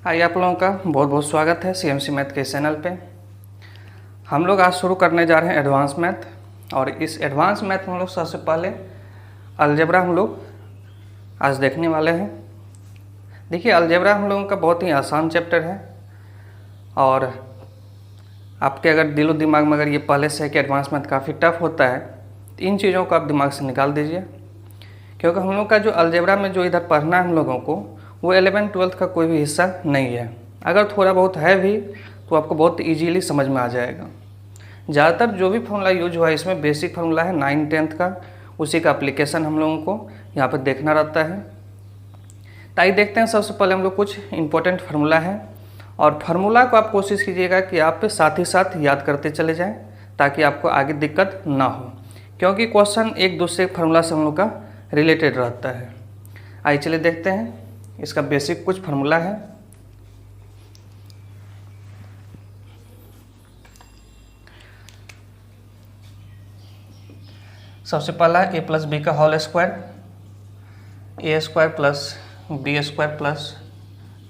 आइए, आप लोगों का बहुत बहुत स्वागत है सीएमसी मैथ के चैनल पे। हम लोग आज शुरू करने जा रहे हैं एडवांस मैथ, और इस एडवांस मैथ में हम लोग सबसे पहले अलजेब्रा हम लोग आज देखने वाले हैं। देखिए, अलजेब्रा हम लोगों का बहुत ही आसान चैप्टर है, और आपके अगर दिलो दिमाग में अगर ये पहले से है कि एडवांस मैथ काफ़ी टफ होता है, तो इन चीज़ों को आप दिमाग से निकाल दीजिए, क्योंकि हम लोग का जो अलजेब्रा में जो इधर पढ़ना है हम लोगों को, वो 11th-12th का कोई भी हिस्सा नहीं है। अगर थोड़ा बहुत है भी तो आपको बहुत इजीली समझ में आ जाएगा। ज़्यादातर जो भी फॉर्मूला यूज हुआ है इसमें बेसिक फार्मूला है 9th-10th का, उसी का एप्लीकेशन हम लोगों को यहाँ पर देखना रहता है। तो आइए देखते हैं, सबसे पहले हम लोग कुछ इंपॉर्टेंट फार्मूला है, और फार्मूला को आप कोशिश कीजिएगा कि आप साथ ही साथ याद करते चले जाएँ, ताकि आपको आगे दिक्कत ना हो, क्योंकि क्वेश्चन एक दूसरे फार्मूला से हम लोग का रिलेटेड रहता है। आइए चलिए देखते हैं, इसका बेसिक कुछ फार्मूला है। सबसे पहला है a प्लस बी का whole square, a square plus B square plus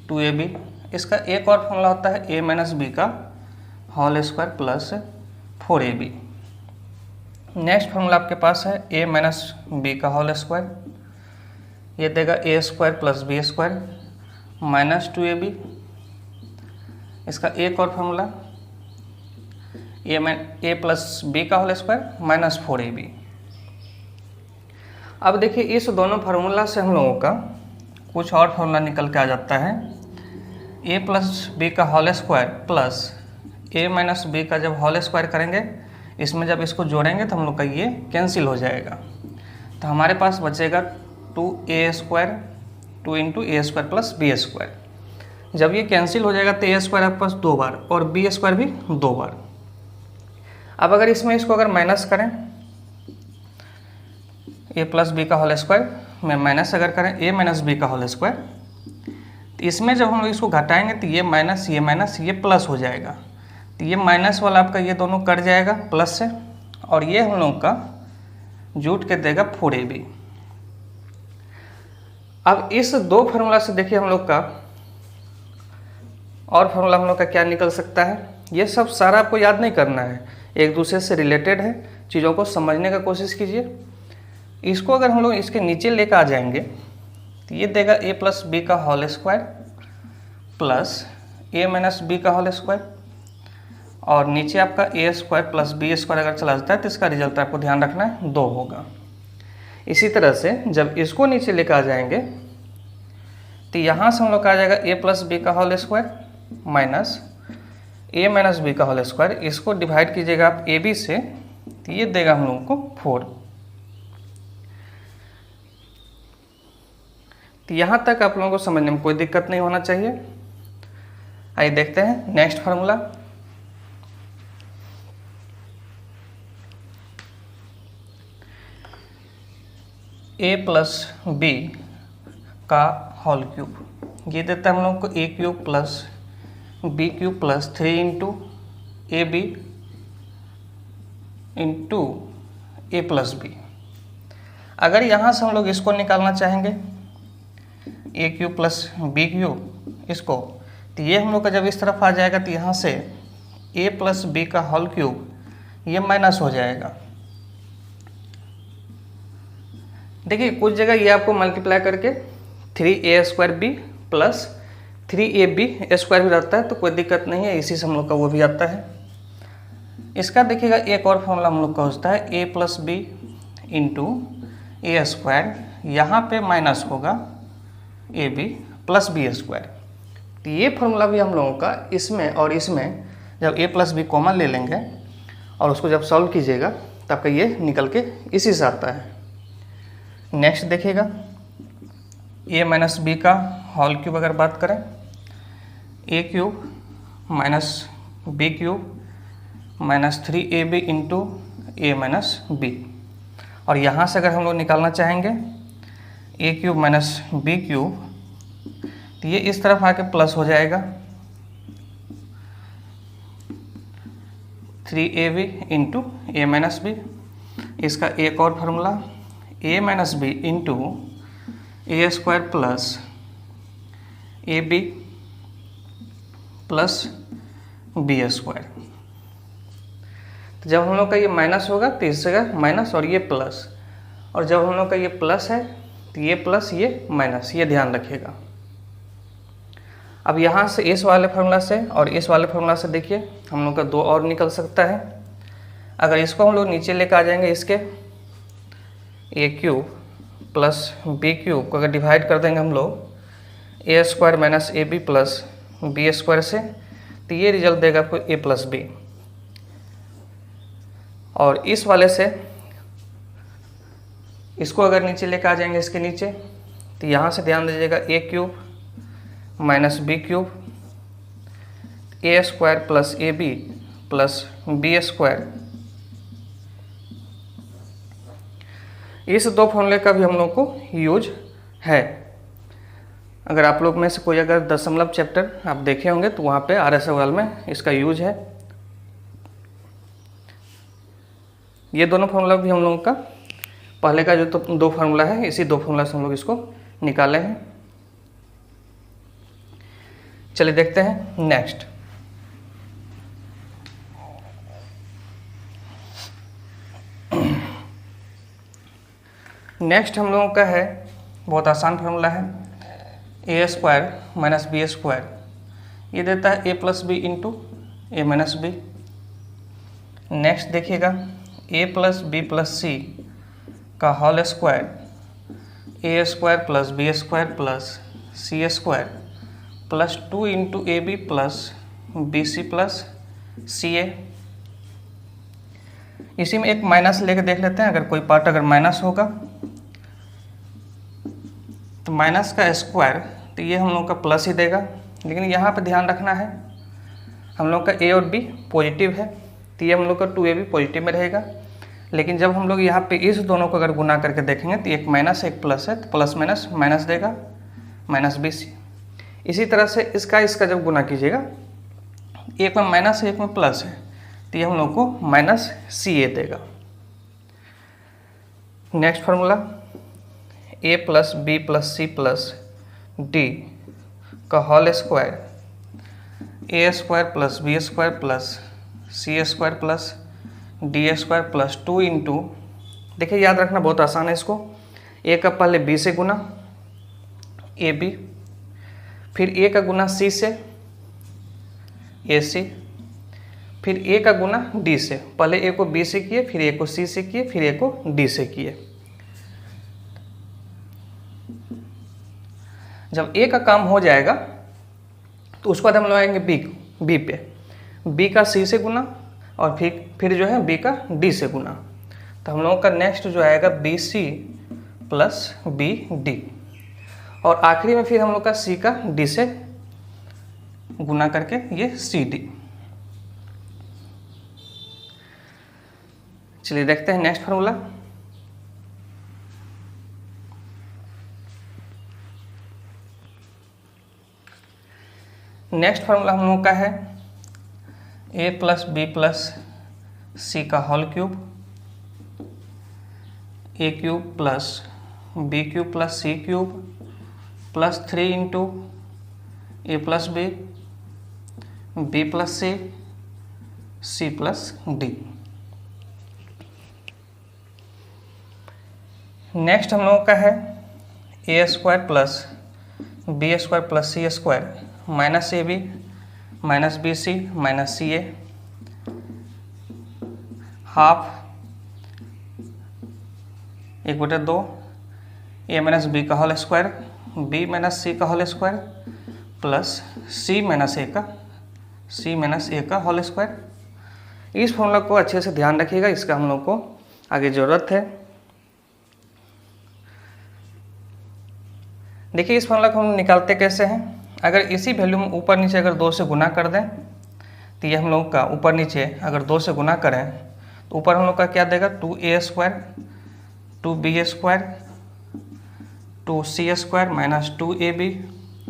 2ab। इसका एक और फॉर्मूला होता है a माइनस बी का whole square plus 4ab। Next formula आपके पास है a माइनस बी का होल स्क्वायर, ये देगा a square plus B square minus 2ab। इसका एक और फार्मूला ए प्लस बी का होल स्क्वायर माइनस 4ab। अब देखिए, इस दोनों फार्मूला से हम लोगों का कुछ और फार्मूला निकल के आ जाता है। ए प्लस बी का होल स्क्वायर प्लस ए माइनस बी का जब होल स्क्वायर करेंगे, इसमें जब इसको जोड़ेंगे तो हम लोग का ये कैंसिल हो जाएगा, तो हमारे पास बचेगा 2a स्क्वायर 2 इंटू ए स्क्वायर प्लस बी स्क्वायर। जब ये कैंसिल हो जाएगा तो ए स्क्वायर आपके पास 2 बार और बी स्क्वायर भी 2 बार। अब अगर इसमें इसको अगर माइनस करें, ए प्लस बी का होल स्क्वायर में माइनस अगर करें ए माइनस बी का होल स्क्वायर, तो इसमें जब हम लोग इसको घटाएंगे तो ये माइनस ये प्लस हो जाएगा, तो ये माइनस वाला आपका ये दोनों कट जाएगा प्लस से, और ये हम लोग का जुट के देगा 4ab। अब इस दो फार्मूला से देखिए हम लोग का और फार्मूला हम लोग का क्या निकल सकता है। ये सब सारा आपको याद नहीं करना है, एक दूसरे से रिलेटेड है, चीज़ों को समझने का कोशिश कीजिए। इसको अगर हम लोग इसके नीचे लेकर आ जाएंगे तो ये देगा ए प्लस बी का होल स्क्वायर प्लस ए माइनस बी का होल स्क्वायर, और नीचे आपका ए स्क्वायर प्लस बी स्क्वायर अगर चला जाता है तो इसका रिजल्ट आपको ध्यान रखना है 2 होगा। इसी तरह से जब इसको नीचे लेकर आ जाएंगे तो यहाँ से हम लोग का आ जाएगा ए प्लस बी का होल स्क्वायर माइनस ए माइनस बी का होल स्क्वायर। इसको डिवाइड कीजिएगा आप ए बी से, तो ये देगा हम लोगों को 4। तो यहाँ तक आप लोगों को समझने में कोई दिक्कत नहीं होना चाहिए। आइए देखते हैं next formula. A plus b का होल क्यूब, ये देता है हम लोग को a cube plus b cube plus 3 into a b into a plus b. अगर यहाँ से हम लोग इसको निकालना चाहेंगे a cube plus b cube इसको, तो ये हम लोग का जब इस तरफ आ जाएगा तो यहाँ से ए प्लस बी का होल क्यूब ये माइनस हो जाएगा। देखिए, कुछ जगह ये आपको मल्टीप्लाई करके 3a square B plus 3ab square भी रहता है, तो कोई दिक्कत नहीं है, इसी से हम लोग का वो भी आता है। इसका देखिएगा एक और फॉर्मूला हम लोग का होता है ए प्लस बी इंटू ए स्क्वायर, यहाँ पे माइनस होगा A B plus B square. तो ये फार्मूला भी हम लोगों का इसमें और इसमें जब ए प्लस बी कॉमन ले लेंगे और उसको जब सॉल्व कीजिएगा तब का ये निकल के इसी से आता है। नेक्स्ट देखिएगा, ए माइनस बी का होल क्यूब अगर बात करें, a cube minus b cube minus 3ab into a minus b, और यहाँ से अगर हम लोग निकालना चाहेंगे a cube minus b cube, तो ये इस तरफ आके प्लस हो जाएगा 3ab into a minus B. इसका एक और formula A minus B into A square plus A B plus B square. तो जब हम लोग का ये माइनस होगा तो इस जगह माइनस और ये प्लस, और जब हम लोग का ये प्लस है तो ये प्लस ये माइनस, ये ध्यान रखिएगा। अब यहाँ से इस वाले फार्मूला से और इस वाले फार्मूला से देखिए हम लोग का 2 और निकल सकता है। अगर इसको हम लोग नीचे लेकर आ जाएंगे, इसके a cube plus b cube को अगर डिवाइड कर देंगे हम लोग a square minus a B plus B square से, तो ये रिजल्ट देगा आपको ए प्लस बी। और इस वाले से इसको अगर नीचे लेकर आ जाएंगे इसके नीचे, तो यहाँ से ध्यान दीजिएगा a cube minus b cube a square plus A B plus B square. इस 2 फॉर्मूले का भी हम लोग को यूज है। अगर आप लोग में से कोई अगर दशमलव चैप्टर आप देखे होंगे तो वहाँ पे RS अग्रवाल में इसका यूज है। ये दोनों फार्मूला भी हम लोगों का पहले का जो 2 फार्मूला है, इसी 2 फार्मूला से हम लोग इसको निकाले हैं। चलिए देखते हैं नेक्स्ट। नेक्स्ट हम लोगों का है बहुत आसान फार्मूला है, a square minus b square. ये देता है ए plus B into a minus b. Next देखिएगा a plus B plus c का whole square a square plus B square plus c square plus 2 into a B plus b C plus c a. इसी में एक minus लेके देख लेते हैं, अगर कोई पार्ट अगर माइनस होगा तो माइनस का स्क्वायर तो ये हम लोग का प्लस ही देगा। लेकिन यहाँ पे ध्यान रखना है हम लोग का ए और बी पॉजिटिव है, तो ये हम लोग का 2ab पॉजिटिव में रहेगा। लेकिन जब हम लोग यहाँ पे इस दोनों को अगर गुना करके देखेंगे तो एक माइनस एक प्लस है, तो प्लस माइनस माइनस देगा, माइनस बी सी। इसी तरह से इसका जब गुना कीजिएगा, एक में माइनस है एक में प्लस है, तो ये हम लोग को माइनस सी ए देगा। Next formula a plus B plus c plus d का whole square a square plus B square plus c square plus d square plus 2 into, देखिए याद रखना बहुत आसान है इसको, ए का पहले बी से गुना ए बी, फिर ए का गुना सी से ए सी, फिर ए का गुना डी से, पहले ए को बी से किए फिर ए को सी से किए फिर ए को डी से किए। जब ए का काम हो जाएगा तो उसके बाद हम लोग आएंगे बी पे, बी का सी से गुना और फिर जो है बी का डी से गुना, तो हम लोगों का नेक्स्ट जो आएगा बी सी प्लस बी डी, और आखिरी में फिर हम लोग का सी का डी से गुना करके ये सी डी। चलिए देखते हैं नेक्स्ट फार्मूला। नेक्स्ट फार्मूला हम लोग का है ए प्लस बी प्लस सी का whole cube a cube plus b cube plus c cube plus 3 into a plus B plus c plus d. Next हम लोगों का है a square plus B square plus c square minus a b minus b c minus c a, half 1/2 a minus b का whole square b minus c का whole square plus c minus ए का whole square. इस formula को अच्छे से ध्यान रखिएगा, इसका हम लोग को आगे ज़रूरत है। देखिए इस फॉर्मूला को हम निकालते कैसे हैं, अगर इसी वैल्यू में ऊपर नीचे अगर 2 से गुना कर दें तो ये हम लोग का ऊपर नीचे अगर 2 से गुना करें तो ऊपर हम लोग का क्या देगा 2a square 2b square 2c square minus 2ab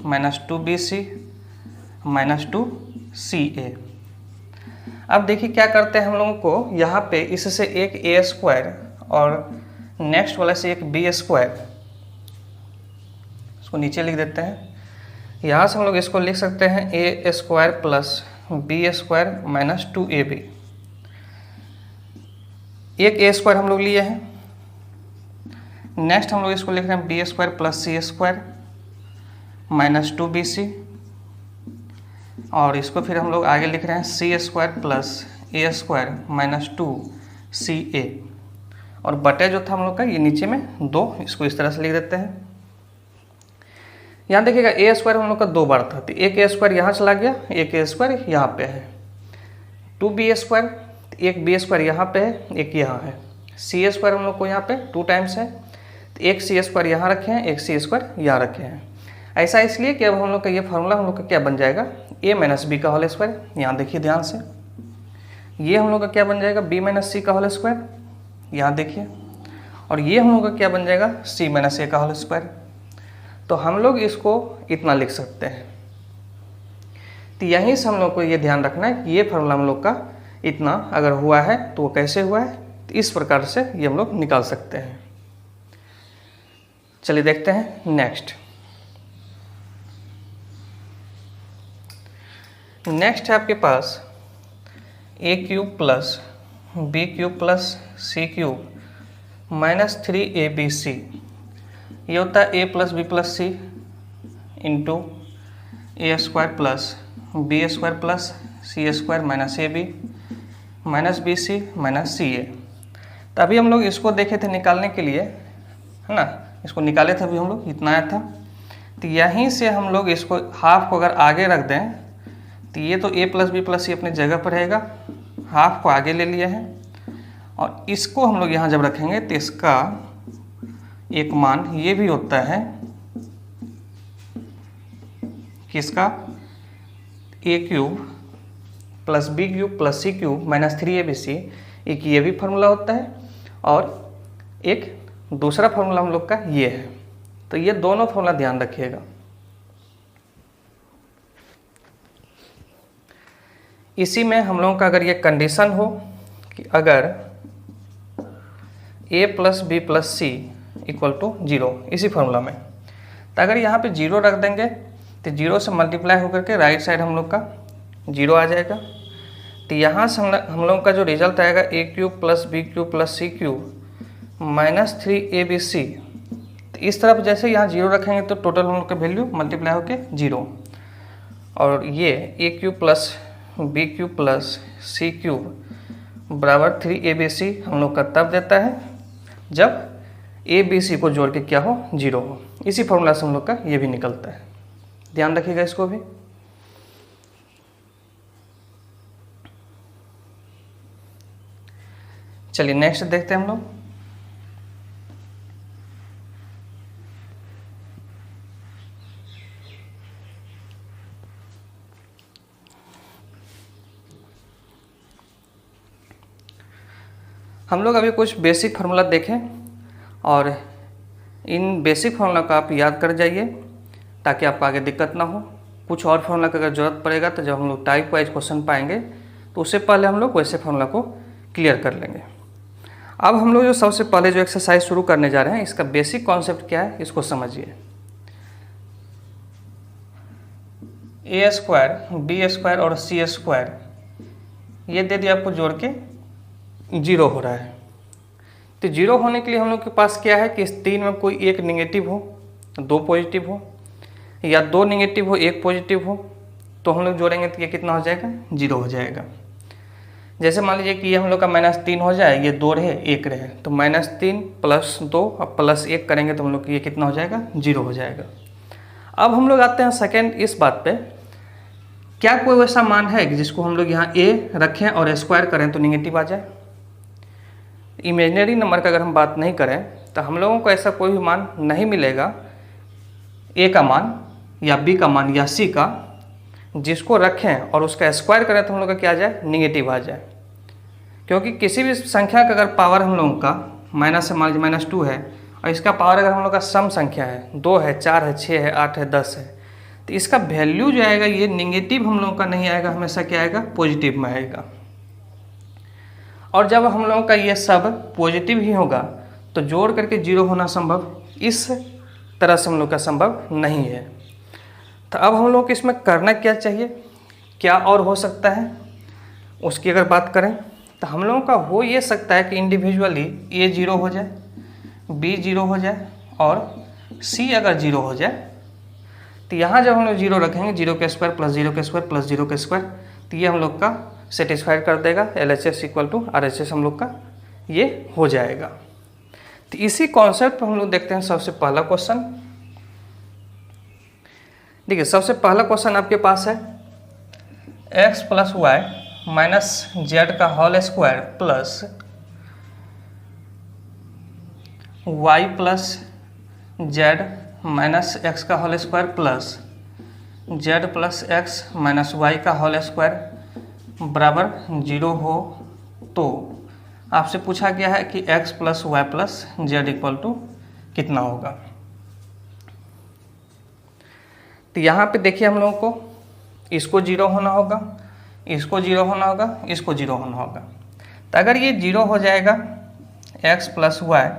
minus 2bc minus 2ca। अब देखिए क्या करते हैं हम लोगों को, यहाँ पे इससे एक a स्क्वायर और नेक्स्ट वाला से एक b स्क्वायर, इसको नीचे लिख देते हैं। यहाँ से हम लोग इसको लिख सकते हैं a square plus B square minus 2ab। एक ए स्क्वायर हम लोग लिए हैं। नेक्स्ट हम लोग इसको लिख रहे हैं B square plus c square minus 2bc, और इसको फिर हम लोग आगे लिख रहे हैं सी स्क्वायर प्लस ए स्क्वायर माइनस 2ca, और बटे जो था हम लोग का ये नीचे में 2, इसको इस तरह से लिख देते हैं। यहाँ देखिएगा ए स्क्वायर हम लोग का 2 बार था, तो एक ए स्क्वायर यहाँ चला गया, एक ए स्क्वायर यहाँ पे है। 2b स्क्वायर, एक बी स्क्वायर यहाँ पे है, एक यहाँ है। सी स्क्वायर हम लोग को यहाँ पे 2 टाइम्स है, तो एक सी स्क्वायर यहाँ रखे हैं, एक सी स्क्वायर यहाँ रखे हैं। ऐसा इसलिए कि अब हम लोग का ये फार्मूला हम लोग का क्या बन जाएगा, a माइनस बी का होल स्क्वायर। यहाँ देखिए ध्यान से, ये हम लोग का क्या बन जाएगा, b माइनस सी का होल स्क्वायर, यहाँ देखिए, और ये हम लोग का क्या बन जाएगा, c माइनस ए का होल स्क्वायर। तो हम लोग इसको इतना लिख सकते हैं। तो यहीं से हम लोग को ये ध्यान रखना है कि ये फार्मूला हम लोग का इतना अगर हुआ है तो वो कैसे हुआ है, तो इस प्रकार से ये हम लोग निकाल सकते हैं। चलिए देखते हैं नेक्स्ट। नेक्स्ट है आपके पास a cube plus b cube plus c cube minus 3abc। ये होता है ए plus B plus c into A square plus B square plus c square minus a b minus b c minus c a. तभी हम लोग इसको देखे थे निकालने के लिए, है ना, इसको निकाले थे अभी हम लोग, इतना आया था। तो यहीं से हम लोग इसको हाफ को अगर आगे रख दें तो ये तो ए प्लस बी प्लस सी अपनी जगह पर रहेगा, हाफ को आगे ले लिए हैं, और इसको हम लोग यहाँ जब रखेंगे तो इसका एक मान ये भी होता है किसका, a cube plus b cube plus c cube minus 3abc। एक ये भी फार्मूला होता है और एक दूसरा फार्मूला हम लोग का ये है। तो ये दोनों फार्मूला ध्यान रखिएगा। इसी में हम लोगों का अगर ये कंडीशन हो कि अगर a plus B plus C equal to 0, इसी फार्मूला में, तो अगर यहाँ पे 0 रख देंगे तो 0 से मल्टीप्लाई होकर के राइट साइड हम लोग का 0 आ जाएगा। तो यहाँ से हम लोग का जो रिजल्ट आएगा a cube plus b cube plus c cube minus 3abc। तो इस तरफ जैसे यहाँ 0 रखेंगे तो टोटल हम लोग का वैल्यू मल्टीप्लाई होकर 0, और ये a cube plus b cube plus c cube बराबर 3abc हम लोग का तब देता है जब abc को जोड़ के क्या हो, 0 हो। इसी फॉर्मूला से हम लोग का ये भी निकलता है, ध्यान रखिएगा इसको भी। चलिए नेक्स्ट देखते हैं हम लोग। हम लोग अभी कुछ बेसिक फार्मूला देखें और इन बेसिक फार्मूला का आप याद कर जाइए ताकि आपको आगे दिक्कत ना हो। कुछ और फार्मूला का अगर ज़रूरत पड़ेगा तो जब हम लोग टाइप वाइज क्वेश्चन पाएंगे तो उससे पहले हम लोग वैसे फार्मूला को क्लियर कर लेंगे। अब हम लोग जो सबसे पहले जो एक्सरसाइज शुरू करने जा रहे हैं, इसका बेसिक कॉन्सेप्ट क्या है इसको समझिए। ए स्क्वायर, बी स्क्वायर और सी स्क्वायर ये दे दिया आपको जोड़ के 0 हो रहा है। तो 0 होने के लिए हम लोग के पास क्या है कि इस 3 में कोई एक निगेटिव हो, 2 पॉजिटिव हो, या 2 निगेटिव हो 1 पॉजिटिव हो, तो हम लोग जोड़ेंगे तो ये कितना हो जाएगा, 0 हो जाएगा। जैसे मान लीजिए कि ये हम लोग का -3 हो जाए, ये 2 रहे 1 रहे, तो -3 + 2 और +1 करेंगे तो हम लोग ये कितना हो जाएगा, 0 हो जाएगा। अब हम लोग आते हैं सेकेंड इस बात पे, क्या कोई वैसा मान है कि जिसको हम लोग यहाँ a रखें और स्क्वायर करें तो निगेटिव आ जाए। इमेजिनरी नंबर का अगर हम बात नहीं करें तो हम लोगों को ऐसा कोई भी मान नहीं मिलेगा, a का मान या b का मान या c का, जिसको रखें और उसका स्क्वायर करें तो हम लोग का क्या आ जाए, निगेटिव आ जाए। क्योंकि किसी भी संख्या का अगर पावर हम लोगों का माइनस से मान लीजिए -2 है और इसका पावर अगर हम लोग का सम संख्या है, 2 है, 4 है, 6 है, 8 है, 10 है, तो इसका वैल्यू जो आएगा ये निगेटिव हम लोगों का नहीं आएगा, हमेशा क्या आएगा, पॉजिटिव में आएगा। और जब हम लोगों का ये सब पॉजिटिव ही होगा तो जोड़ करके 0 होना संभव इस तरह से हम लोग का संभव नहीं है। तो अब हम लोग को इसमें करना क्या चाहिए, क्या और हो सकता है उसकी अगर बात करें तो हम लोगों का हो ये सकता है कि इंडिविजुअली ए 0 हो जाए, बी 0 हो जाए और सी अगर 0 हो जाए तो यहाँ जब हम लोग 0 रखेंगे 0 के स्क्वायर प्लस 0 के स्क्वायर प्लस 0 के स्क्वायर, तो ये हम लोग का सेटिस्फाइड कर देगा। LHS इक्वल टू RHS हम लोग का ये हो जाएगा। तो इसी कॉन्सेप्ट पर हम लोग देखते हैं सबसे पहला क्वेश्चन। देखिए सबसे पहला क्वेश्चन आपके पास है x plus Y minus z का whole square plus Y plus z minus x का whole square plus z plus x minus y का होल स्क्वायर बराबर 0 हो तो आपसे पूछा गया है कि x plus Y plus Z equal to कितना होगा। तो यहाँ पे देखिए हम लोगों को इसको 0 होना होगा, इसको 0 होना होगा, इसको 0 होना होगा। तो अगर ये 0 हो जाएगा x plus Y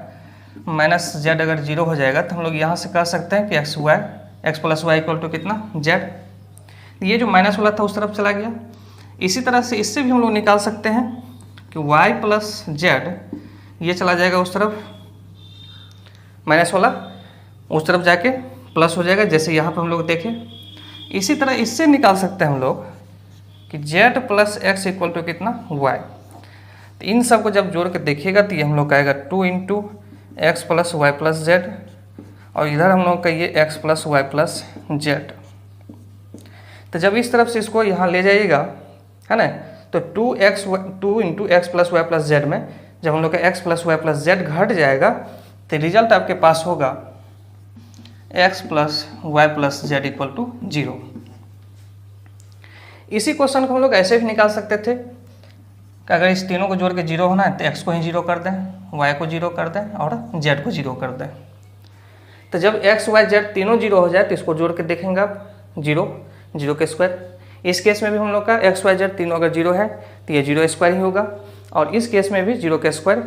minus Z अगर 0 हो जाएगा तो हम लोग यहाँ से कह सकते हैं कि X plus Y equal to कितना जेड। ये जो माइनस वाला था उस तरफ चला गया। इसी तरह से इससे भी हम लोग निकाल सकते हैं कि y प्लस जेड ये चला जाएगा उस तरफ, माइनस वाला उस तरफ जाके प्लस हो जाएगा जैसे यहाँ पर हम लोग देखें। इसी तरह इससे निकाल सकते हैं हम लोग कि z plus X equal to कितना y। तो इन सब को जब जोड़ के देखिएगा तो ये हम लोग का आएगा 2 into X plus Y plus Z और इधर हम लोग का ये x plus Y plus Z. तो जब इस तरफ से इसको यहाँ ले जाइएगा है ना, तो 2 into X plus Y plus Z में जब हम लोग का x plus Y plus Z घट जाएगा तो रिजल्ट आपके पास होगा x plus Y plus Z equal to 0। इसी क्वेश्चन को हम लोग ऐसे भी निकाल सकते थे कि अगर इस तीनों को जोड़ के 0 होना है तो x को ही 0 कर दें, y को 0 कर दें और z को 0 कर दें। तो जब x y z तीनों 0 हो जाए तो इसको जोड़ के देखेंगे आप 0 के स्क्वायर। इस केस में भी हम लोग का x y z तीनों अगर 0 है तो ये 0 स्क्वायर ही होगा और इस केस में भी 0 के स्क्वायर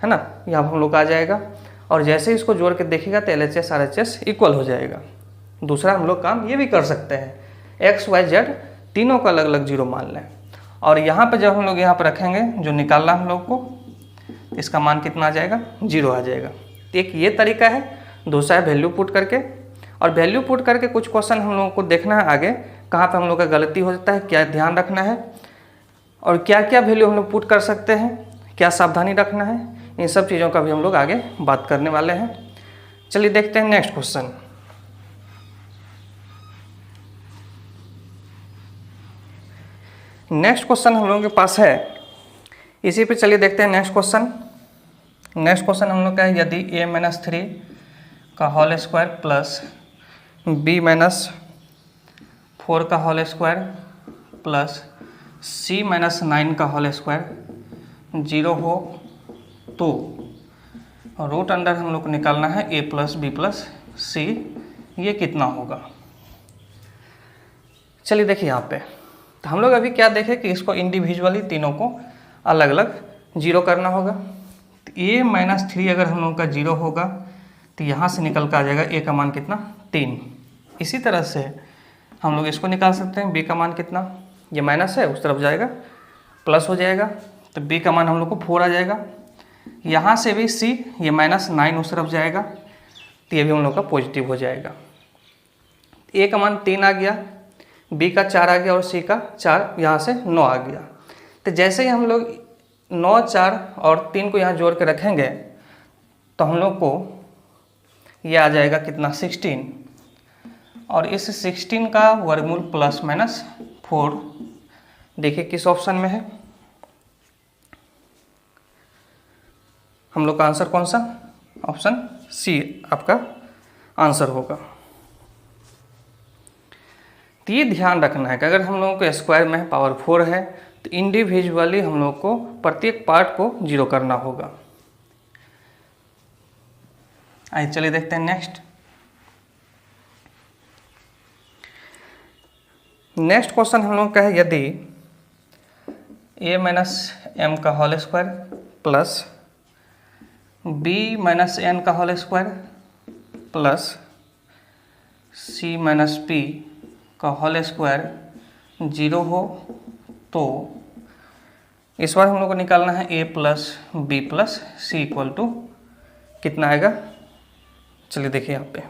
है ना, यहाँ हम लोग का आ जाएगा। और जैसे इसको जोड़ के देखेगा तो LHS RHS इक्वल हो जाएगा। दूसरा हम लोग काम ये भी कर सकते हैं x y z तीनों का अलग अलग 0 मान लें और यहाँ पे जब हम लोग यहाँ पर रखेंगे जो निकालना हम लोग को इसका मान कितना आ जाएगा 0 आ जाएगा। एक ये तरीका है, दूसरा है वैल्यू पुट करके। और वैल्यू पुट करके कुछ क्वेश्चन हम लोगों को देखना है आगे कहाँ पे हम लोग का गलती हो जाता है, क्या ध्यान रखना है और क्या क्या वैल्यू हम लोग पुट कर सकते हैं, क्या सावधानी रखना है, इन सब चीज़ों का भी हम लोग आगे बात करने वाले हैं। चलिए देखते हैं नेक्स्ट क्वेश्चन। नेक्स्ट क्वेश्चन हम लोगों के पास है इसी पे, चलिए देखते हैं नेक्स्ट क्वेश्चन। नेक्स्ट क्वेश्चन हम लोग का है यदि a माइनस 3 का whole square plus b minus 4 का whole square plus c minus 9 का होल स्क्वायर 0 हो तो रूट अंडर हम लोग को निकालना है a प्लस बी प्लस सी, ये कितना होगा। चलिए देखिए यहाँ पे तो हम लोग अभी क्या देखें कि इसको इंडिविजुअली तीनों को अलग अलग 0 करना होगा। तो a माइनस 3 अगर हम लोग का 0 होगा तो यहाँ से निकल कर आ जाएगा a का मान कितना 3। इसी तरह से हम लोग इसको निकाल सकते हैं b का मान कितना, ये माइनस है उस तरफ जाएगा प्लस हो जाएगा तो b का मान हम लोग को 4 आ जाएगा। यहाँ से भी c ये माइनस 9 उस तरफ जाएगा तो ये भी हम लोग का पॉजिटिव हो जाएगा। a का मान 3 आ गया, b का 4 आ गया और c का 4 यहाँ से 9 आ गया। तो जैसे ही हम लोग 9, 4 और 3 को यहाँ जोड़ के रखेंगे तो हम लोग को ये आ जाएगा कितना 16 और इस 16 का वर्गमूल प्लस माइनस 4 देखिए किस ऑप्शन में है। हम लोग का आंसर कौन सा, ऑप्शन सी आपका आंसर होगा। तो ये ध्यान रखना है कि अगर हम लोगों को स्क्वायर में पावर 4 है तो इंडिविजुअली हम लोग को प्रत्येक पार्ट को 0 करना होगा। आइए चलिए देखते हैं नेक्स्ट। नेक्स्ट क्वेश्चन हम लोग का है यदि a माइनस एम का whole square plus b minus n का whole square plus c minus p का होल स्क्वायर 0 हो तो इस बार हम लोग को निकालना है a plus B plus C equal to कितना आएगा। चलिए देखिए यहाँ पे,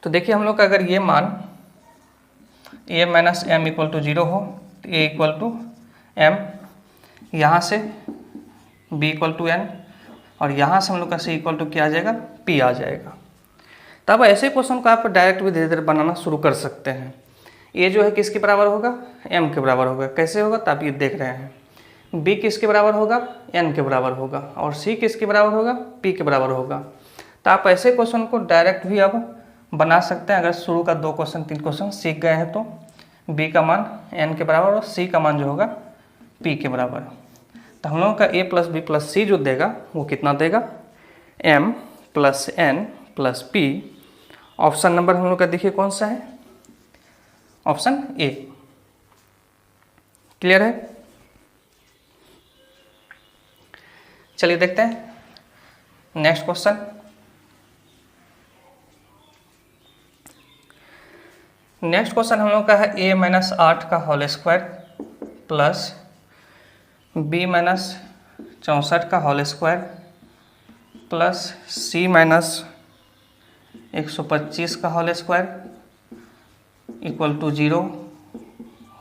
तो देखिए हम लोग का अगर ये मान a minus M equal to 0 हो तो a इक्वल टू एम, यहाँ से b इक्वल टू n और यहाँ से हम लोग का c इक्वल टू क्या आ जाएगा, p आ जाएगा। तब ऐसे क्वेश्चन को आप डायरेक्ट भी धीरे धीरे बनाना शुरू कर सकते हैं। a जो है किसके बराबर होगा, m के बराबर होगा। कैसे होगा तो आप ये देख रहे हैं, b किसके बराबर होगा, n के बराबर होगा और c किसके बराबर होगा, p के बराबर होगा। तो आप ऐसे क्वेश्चन को डायरेक्ट भी अब बना सकते हैं। अगर शुरू का 2 क्वेश्चन 3 क्वेश्चन सीख गए हैं तो b का मान n के बराबर और c का मान जो होगा p के बराबर। तो हम लोगों का a प्लस बी प्लस सी जो देगा वो कितना देगा, m plus n plus p। Option number हम लोग का देखिए कौन सा है, ऑप्शन ए। क्लियर है। चलिए देखते हैं नेक्स्ट क्वेश्चन। नेक्स्ट क्वेश्चन हम लोग का है a माइनस 8 का whole square plus b minus 64 का whole square plus c minus 125 का होल स्क्वायर इक्वल टू 0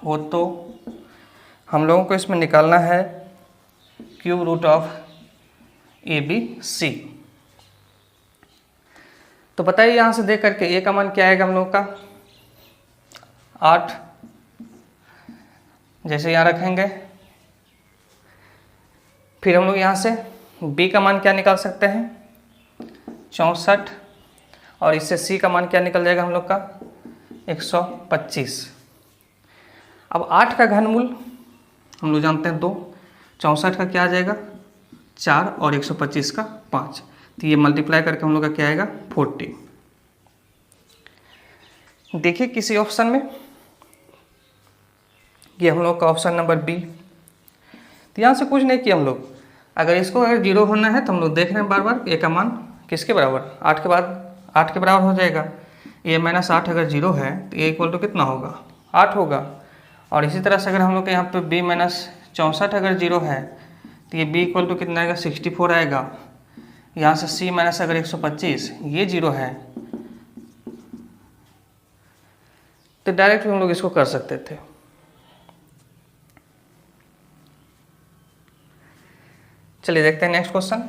हो तो हम लोगों को इसमें निकालना है cube root of A B C. तो बताइए यहाँ से देख करके a का मान क्या आएगा हम लोग का 8, जैसे यहाँ रखेंगे। फिर हम लोग यहाँ से b का मान क्या निकाल सकते हैं 64 और इससे c का मान क्या निकल जाएगा हम लोग का 125। अब 8 का घनमूल हम लोग जानते हैं 2, 64 का क्या आ जाएगा 4 और 125 का 5, तो ये मल्टीप्लाई करके हम लोग का क्या आएगा 40। देखिए किसी ऑप्शन में, ये हम लोग का ऑप्शन नंबर बी। तो यहाँ से कुछ नहीं किया हम लोग, अगर इसको अगर 0 होना है तो हम लोग देख रहे हैं बार बार a का मान किसके बराबर 8 के बाद 8 के बराबर हो जाएगा। a माइनस 8 अगर 0 है तो a इक्वल टू कितना होगा 8 होगा। और इसी तरह से अगर हम लोग के यहाँ पे b माइनस 64 अगर 0 है तो ये b इक्वल टू कितना आएगा 64 आएगा। यहाँ से c माइनस अगर 125 ये 0 है तो डायरेक्ट हम लोग इसको कर सकते थे। चलिए देखते हैं नेक्स्ट क्वेश्चन।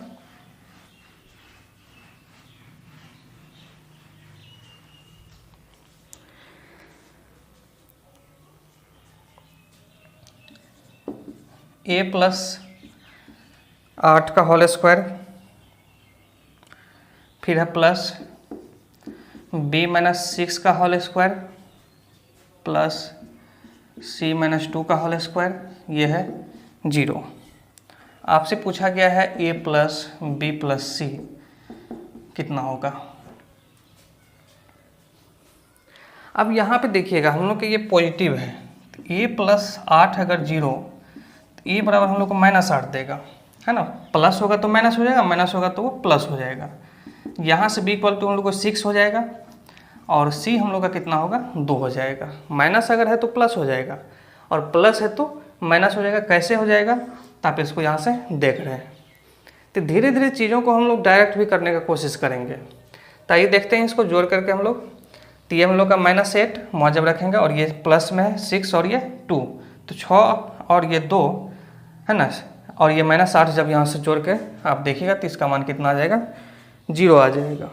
a प्लस 8 का होल स्क्वायर, फिर है प्लस b माइनस 6 का whole square plus c minus 2 का होल स्क्वायर, ये है 0। आपसे पूछा गया है a प्लस बी प्लस सी कितना होगा। अब यहाँ पे देखिएगा हम लोग के ये पॉजिटिव है, तो a प्लस 8 अगर 0 तो a बराबर हम लोग को माइनस 8 देगा, है ना। प्लस होगा तो माइनस हो जाएगा, माइनस होगा तो वो प्लस हो जाएगा। यहाँ से b इक्वल टू हम लोग को 6 हो जाएगा और c हम लोग का कितना होगा 2 हो जाएगा। माइनस अगर है तो प्लस हो जाएगा और प्लस है तो माइनस हो जाएगा। कैसे हो जाएगा तो आप इसको यहाँ से देख रहे हैं। तो धीरे धीरे चीज़ों को हम लोग डायरेक्ट भी करने का कोशिश करेंगे। तो आइए देखते हैं इसको जोड़ करके हम लोग। तो ये हम लोग का -8 मौजब रखेंगे और ये प्लस में है 6 और ये 2, तो 6 और ये 2 है ना, और ये -8 जब यहाँ से जोड़ के आप देखिएगा तो इसका मान कितना आ जाएगा 0 आ जाएगा।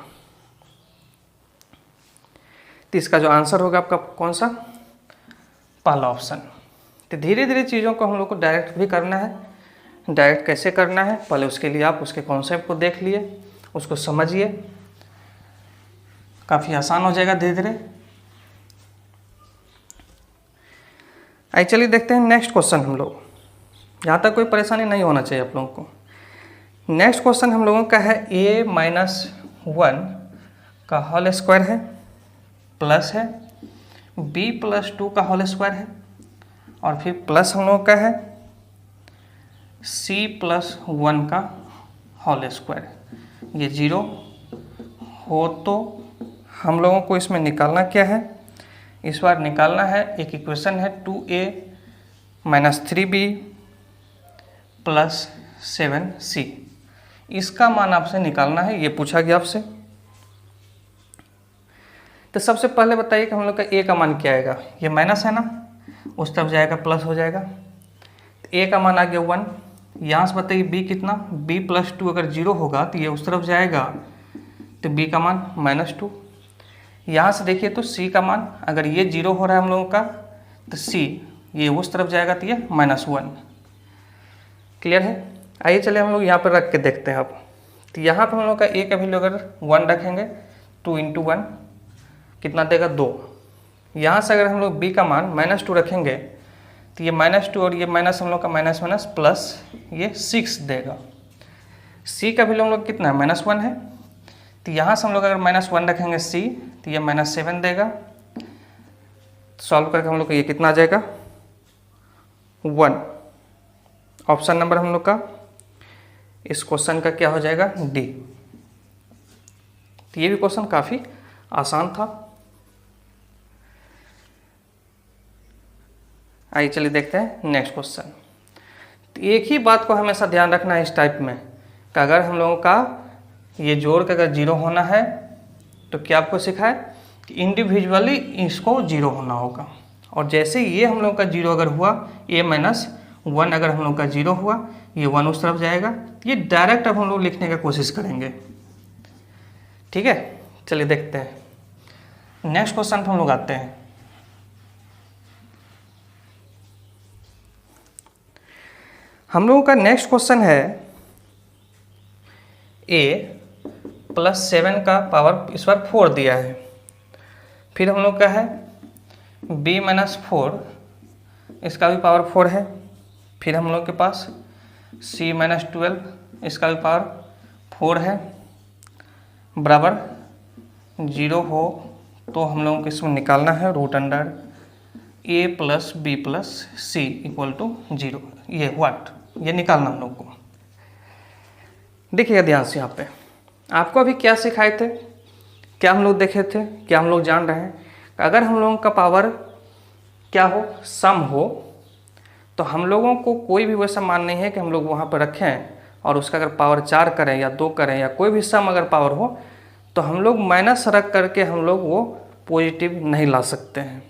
तो इसका जो आंसर होगा आपका कौन सा, पहला ऑप्शन। तो धीरे धीरे चीज़ों को हम लोग को डायरेक्ट भी करना है। डायरेक्ट कैसे करना है, पहले उसके लिए आप उसके कॉन्सेप्ट को देख लिए, उसको समझिए, काफ़ी आसान हो जाएगा धीरे धीरे। आइए चलिए देखते हैं नेक्स्ट क्वेश्चन। हम लोग यहाँ तक कोई परेशानी नहीं होना चाहिए आप लोगों को। नेक्स्ट क्वेश्चन हम लोगों का है a माइनस 1 का होल स्क्वायर है प्लस है b प्लस 2 का होल स्क्वायर है और फिर प्लस हम लोगों का है c प्लस 1 का होल स्क्वायर, ये 0 हो तो हम लोगों को इसमें निकालना क्या है, इस बार निकालना है एक इक्वेशन है 2a minus 3b plus 7c। इसका मान आपसे निकालना है, ये पूछा गया आपसे। तो सबसे पहले बताइए कि हम लोग का a का मान क्या आएगा, ये माइनस है ना, उस तरफ जाएगा प्लस हो जाएगा। तो a का मान आ गया 1। यहाँ से बताइए b कितना, b प्लस 2 अगर 0 होगा तो ये उस तरफ जाएगा, तो b का मान -2। यहाँ से देखिए तो c का मान अगर ये 0 हो रहा है हम लोगों का, तो c ये उस तरफ जाएगा तो ये -1। क्लियर है। आइए चलिए हम लोग यहाँ पर रख के देखते हैं अब। तो यहाँ पर हम लोग का a का वैल्यू अगर 1 रखेंगे, 2 × 1 कितना देगा 2। यहाँ से अगर हम लोग b का मान -2 रखेंगे तो ये -2 और ये माइनस हम लोग का माइनस माइनस प्लस ये 6 देगा। c का वैल्यू हम लोग कितना है -1 है, तो यहाँ से हम लोग अगर -1 रखेंगे c तो ये -7 देगा। सॉल्व करके हम लोग का ये कितना आ जाएगा 1। ऑप्शन नंबर हम लोग का इस क्वेश्चन का क्या हो जाएगा डी। तो ये भी क्वेश्चन काफ़ी आसान था। आइए चलिए देखते हैं नेक्स्ट क्वेश्चन। तो एक ही बात को हमेशा ध्यान रखना है इस टाइप में कि अगर हम लोगों का ये जोड़ के अगर 0 होना है तो क्या आपको सिखाए कि इंडिविजुअली इसको 0 होना होगा। और जैसे ये हम लोग का 0 अगर हुआ, a-1 अगर हम लोग का 0 हुआ, ये 1 उस तरफ जाएगा, ये डायरेक्ट अब हम लोग लिखने की कोशिश करेंगे। ठीक है, चलिए देखते हैं नेक्स्ट क्वेश्चन पर हम लोग आते हैं। हम लोगों का नेक्स्ट क्वेश्चन है a + 7 का पावर इस बार 4 दिया है। फिर हम लोग का है b - 4, इसका भी पावर 4 है। फिर हम लोग के पास c - 12, इसका भी पावर 4 है, बराबर 0 हो तो हम लोगों को इसमें निकालना है √a + b + c = 0। ये व्हाट, ये निकालना हम लोग को। देखिएगा ध्यान से, यहाँ पे आपको अभी क्या सिखाए थे, क्या हम लोग देखे थे, क्या हम लोग जान रहे हैं। अगर हम लोगों का पावर क्या हो, सम हो, तो हम लोगों को कोई भी वैसा मान नहीं है कि हम लोग वहाँ पर रखें और उसका अगर पावर 4 करें या 2 करें या कोई भी सम अगर पावर हो तो हम लोग माइनस रख करके हम लोग वो पॉजिटिव नहीं ला सकते हैं।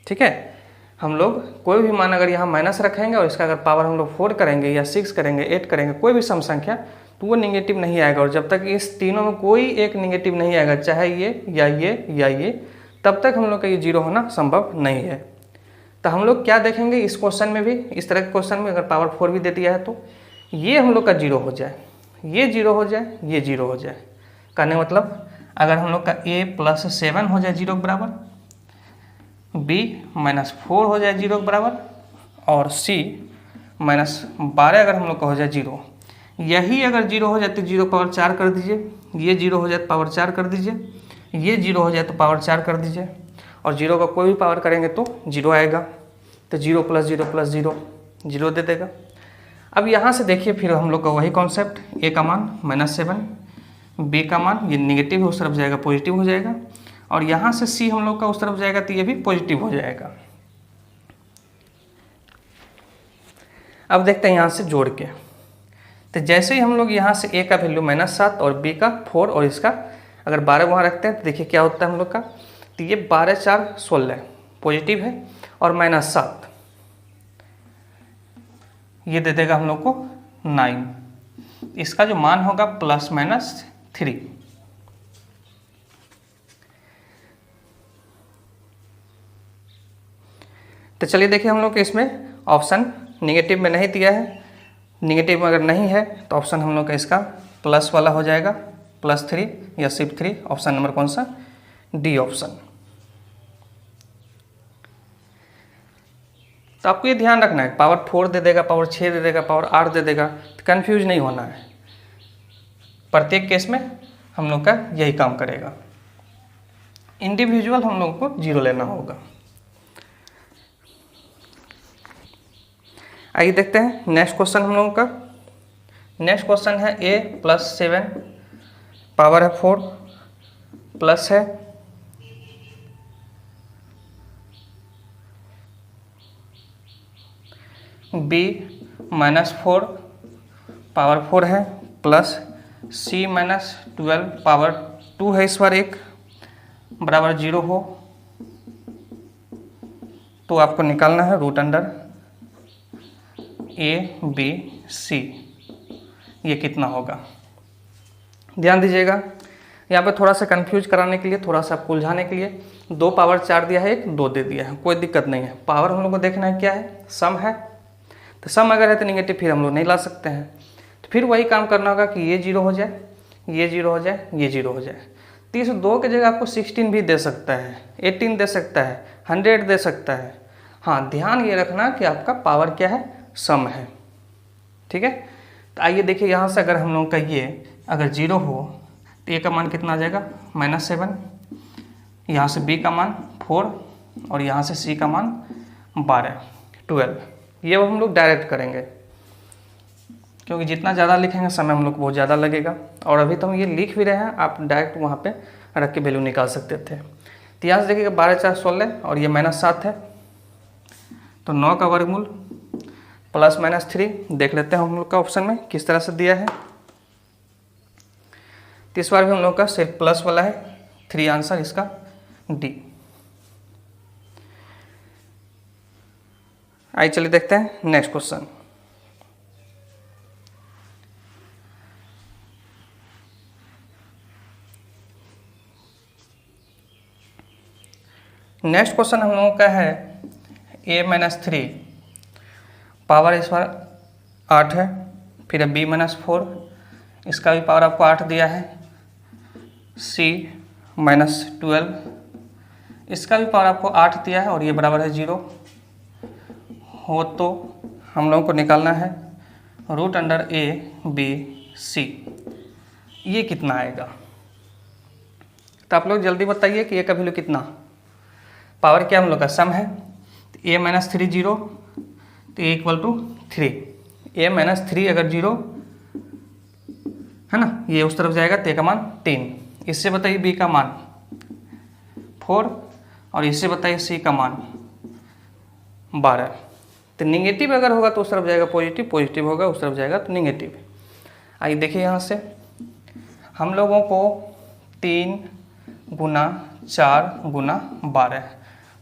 ठीक है, हम लोग कोई भी मान अगर यहाँ माइनस रखेंगे और इसका अगर पावर हम लोग 4 करेंगे या 6 करेंगे, 8 करेंगे, कोई भी सम संख्या, तो वो निगेटिव नहीं आएगा। और जब तक इस तीनों में कोई एक निगेटिव नहीं आएगा, चाहे ये या ये या ये, तब तक हम लोग का ये 0 होना संभव नहीं है। तो हम लोग क्या देखेंगे इस क्वेश्चन में भी, इस तरह के क्वेश्चन में अगर पावर 4 भी दे दिया है तो ये हम लोग का 0 हो जाए, ये 0 हो जाए, ये 0 हो जाए। कहने मतलब अगर हम लोग का a + 7 हो जाए 0 के बराबर, b - 4 हो जाए 0 के बराबर, और c - 12 अगर हम लोग का हो जाए 0, यही अगर 0 हो जाए तो 0 पावर 4 कर दीजिए, ये 0 हो जाए तो पावर 4 कर दीजिए, ये 0 हो जाए तो पावर 4 कर दीजिए, और 0 का कोई भी पावर करेंगे तो 0 आएगा। तो 0 + 0 + 0 0 दे देगा। अब यहाँ से देखिए फिर हम लोग का वही कॉन्सेप्ट, a का मान -7, b का मान ये निगेटिव है उस तरफ जाएगा, पॉजिटिव हो जाएगा, और यहाँ से c हम लोग का उस तरफ जाएगा तो ये भी पॉजिटिव हो जाएगा। अब देखते हैं यहाँ से जोड़ के। तो जैसे ही हम लोग यहाँ से a का वैल्यू -7 और b का 4 और इसका अगर 12 वहाँ रखते हैं तो देखिए क्या होता है हम लोग का। तो ये 12 × 4 = 16 पॉजिटिव है, और -7 ये दे देगा हम लोग को 9। इसका जो मान होगा ±3। तो चलिए देखिए हम लोग के इसमें ऑप्शन निगेटिव में नहीं दिया है। निगेटिव अगर नहीं है तो ऑप्शन हम लोग का इसका प्लस वाला हो जाएगा, +3 या सिर्फ 3। ऑप्शन नंबर कौन सा, डी ऑप्शन। तो आपको ये ध्यान रखना है, पावर 4 दे देगा, पावर 6 दे देगा, पावर 8 दे देगा, तो कन्फ्यूज नहीं होना है। प्रत्येक केस में हम लोग का यही काम करेगा। इंडिविजुअल हम लोग को 0 लेना होगा। आइए देखते हैं नेक्स्ट क्वेश्चन हम लोगों का। नेक्स्ट क्वेश्चन है a + 7 पावर है 4 प्लस है, b -4 पावर 4 है, प्लस c -12 पावर 2 है, इस बार एक बराबर 0 हो तो आपको निकालना है root under a b c, ये कितना होगा। ध्यान दीजिएगा, यहाँ पे थोड़ा सा कंफ्यूज कराने के लिए, थोड़ा सा आपको उलझाने के लिए 2 पावर 4 दिया है, 1 2 दे दिया है, कोई दिक्कत नहीं है। पावर हम लोग को देखना है क्या है, सम है, तो सम अगर है तो निगेटिव फिर हम लोग नहीं ला सकते हैं, तो फिर वही काम करना होगा कि ये 0 हो जाए, ये 0 हो जाए, ये 0 हो जाए। तो इस 2 की जगह आपको 16 भी दे सकता है, 18 दे सकता है, 100 दे सकता है। हाँ, ध्यान ये रखना कि आपका पावर क्या है, सम है, ठीक है। तो आइए देखिए, यहाँ से अगर हम लोग का ये अगर 0 हो तो ए का मान कितना आ जाएगा -7, यहाँ से बी का मान 4 और यहाँ से सी का मान 12। ये हम लोग डायरेक्ट करेंगे, क्योंकि जितना ज़्यादा लिखेंगे समय हम लोग को बहुत ज़्यादा लगेगा, और अभी तो हम ये लिख भी रहे हैं, आप डायरेक्ट वहाँ पे रख के वैल्यू निकाल सकते थे। तो यहाँ से देखिएगा 12 4 16 और ये -7 है, तो 9 का वर्गमूल प्लस -3 देख लेते हैं हम लोग का ऑप्शन में किस तरह से दिया है। तो इस बार भी हम लोग का सिर्फ प्लस वाला है, 3 आंसर इसका डी। आइए चलिए देखते हैं नेक्स्ट क्वेश्चन। नेक्स्ट क्वेश्चन हम लोगों का है a -3 पावर इस बार 8 है, फिर b -4, इसका भी पावर आपको 8 दिया है, c -12, इसका भी पावर आपको 8 दिया है और ये बराबर है 0 हो तो हम लोगों को निकालना है root under a b c, ये कितना आएगा। तो आप लोग जल्दी बताइए कि ये का वैल्यू कितना, पावर क्या हम लोग का सम है, तो a -3 0 तो a = 3, a -3 अगर 0 है ना, ये उस तरफ जाएगा तो a का मान 3, इससे बताइए b का मान 4 और इससे बताइए c का मान 12। तो निगेटिव अगर होगा तो उस तरफ जाएगा पॉजिटिव, पॉजिटिव होगा उस तरफ जाएगा तो निगेटिव। आइए देखिए, यहाँ से हम लोगों को 3 गुना 4 गुना 12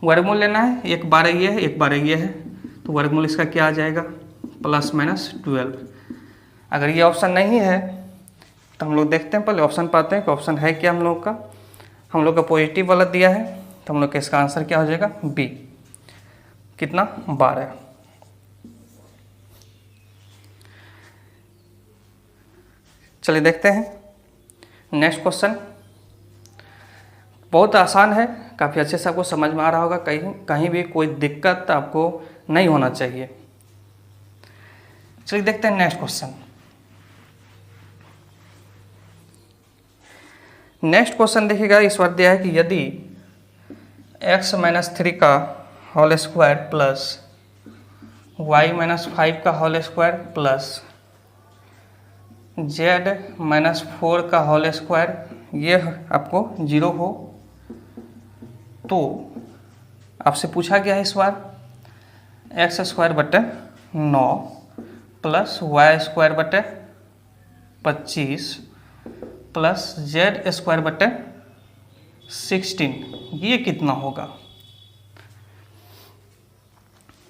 वर्गमूल लेना है, एक 12 ये है, एक 12 ये है, तो वर्गमूल इसका क्या आ जाएगा +-12। अगर ये ऑप्शन नहीं है तो हम लोग देखते हैं, पहले ऑप्शन पाते हैं कि ऑप्शन है क्या हम लोग का। हम लोग का पॉजिटिव वाला दिया है, तो हम लोग का इसका आंसर क्या हो जाएगा बी, कितना 12। चलिए देखते हैं नेक्स्ट क्वेश्चन। बहुत आसान है, काफ़ी अच्छे से आपको समझ में आ रहा होगा, कहीं भी कोई दिक्कत आपको नहीं होना चाहिए। चलिए देखते हैं नेक्स्ट क्वेश्चन। नेक्स्ट क्वेश्चन देखिएगा, इस बार दिया है कि यदि x -3 का होल स्क्वायर प्लस y -5 का होल स्क्वायर प्लस z -4 का होल स्क्वायर ये आपको 0 हो तो आपसे पूछा गया है इस बार x²/9 plus y²/25 plus z²/16, ये कितना होगा।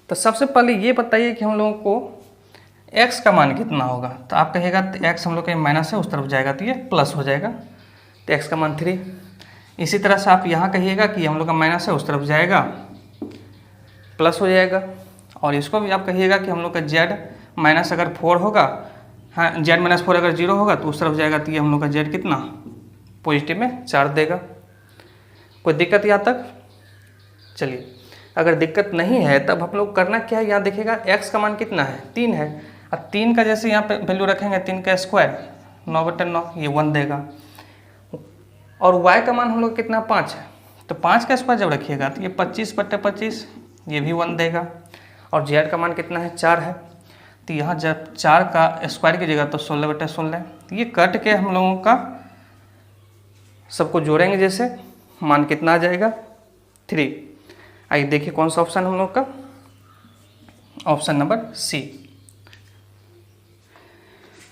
तो सबसे पहले ये बताइए कि हम लोगों को x का मान कितना होगा। तो आप कहिएगा तो x हम लोग का माइनस है, उस तरफ जाएगा तो ये प्लस हो जाएगा, तो x का मान 3। इसी तरह से आप यहाँ कहिएगा कि हम लोग का माइनस है, उस तरफ जाएगा प्लस हो जाएगा, और इसको भी आप कहिएगा कि हम लोग का z माइनस अगर 4 होगा, हाँ z -4 अगर 0 होगा तो उस तरफ जाएगा, तो ये हम लोग का z कितना पॉजिटिव में 4 देगा। कोई दिक्कत यहाँ तक। चलिए, अगर दिक्कत नहीं है तब हम लोग करना क्या है, यहाँ देखिएगा x का मान कितना है 3 है, अब 3 का जैसे यहाँ पे वैल्यू रखेंगे 3 का स्क्वायर 9/9, ये 1 देगा, और y का मान हम लोग कितना 5 है, तो 5 का स्क्वायर जब रखिएगा तो ये 25/25, ये भी 1 देगा, और z का मान कितना है 4 है, तो यहाँ जब 4 का स्क्वायर की जगह तो 16/16, ये कट के हम लोगों का सबको जोड़ेंगे जैसे, मान कितना आ जाएगा 3। आइए देखिए कौन सा ऑप्शन हम लोग का, ऑप्शन नंबर सी।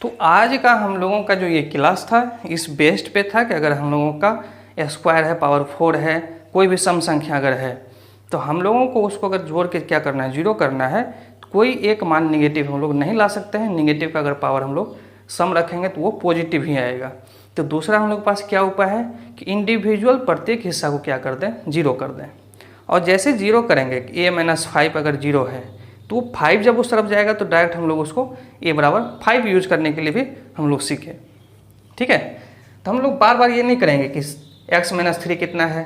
तो आज का हम लोगों का जो ये क्लास था इस बेस्ड पे था कि अगर हम लोगों का स्क्वायर है, पावर 4 है, कोई भी सम संख्या अगर है तो हम लोगों को उसको अगर जोड़ के क्या करना है, जीरो करना है। तो कोई एक मान निगेटिव हम लोग नहीं ला सकते हैं। निगेटिव का अगर पावर हम लोग सम रखेंगे तो वो पॉजिटिव ही आएगा। तो दूसरा हम लोग के पास क्या उपाय है कि इंडिविजुअल प्रत्येक हिस्सा को क्या कर दें, जीरो कर दें। और जैसे जीरो करेंगे a - 5 अगर जीरो है तो 5 जब उस तरफ जाएगा तो डायरेक्ट हम लोग उसको a बराबर 5 यूज करने के लिए भी हम लोग सीखे। ठीक है, तो हम लोग बार बार ये नहीं करेंगे कि x - 3 कितना है,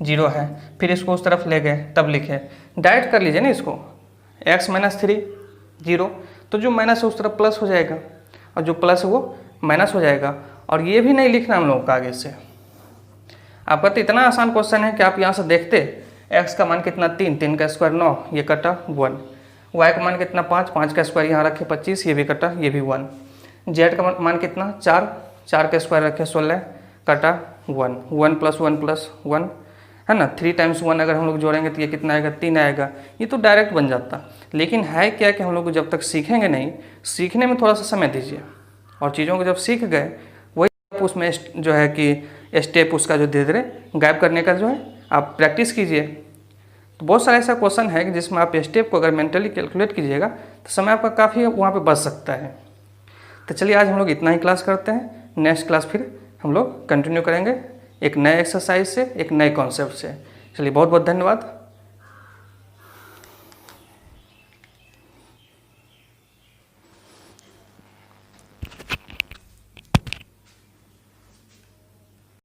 जीरो है, फिर इसको उस तरफ ले गए तब लिखे। डायरेक्ट कर लीजिए ना इसको, x - 3 जीरो, तो जो माइनस है उस तरफ प्लस हो जाएगा और जो प्लस है वो माइनस हो जाएगा। और ये भी नहीं लिखना हम लोगों का आगे से। आपका तो इतना आसान क्वेश्चन है कि आप यहाँ से देखते x का मान कितना 3, 3 का स्क्वायर 9, ये कटा 1, y का मान कितना 5, 5 का स्क्वायर यहाँ रखे 25, ये भी कटा, ये भी 1, z का मान कितना 4, 4 का स्क्वायर रखे 16, कटा 1, 1 + 1 + 1 है ना। 3 × 1 अगर हम लोग जोड़ेंगे तो ये कितना आएगा, 3 आएगा। ये तो डायरेक्ट बन जाता, लेकिन है क्या कि हम लोग जब तक सीखेंगे नहीं, सीखने में थोड़ा सा समय दीजिए और चीज़ों को जब सीख गए वही उसमें जो है कि स्टेप उसका जो धीरे धीरे गायब करने का जो है आप प्रैक्टिस कीजिए। तो बहुत सारा ऐसा क्वेश्चन है कि जिसमें आप स्टेप को अगर मेंटली कैलकुलेट कीजिएगा तो समय आपका काफ़ी वहाँ पे बच सकता है। तो चलिए आज हम लोग इतना ही क्लास करते हैं। नेक्स्ट क्लास फिर हम लोग कंटिन्यू करेंगे एक नए एक्सरसाइज से, एक नए कॉन्सेप्ट से। चलिए बहुत बहुत धन्यवाद।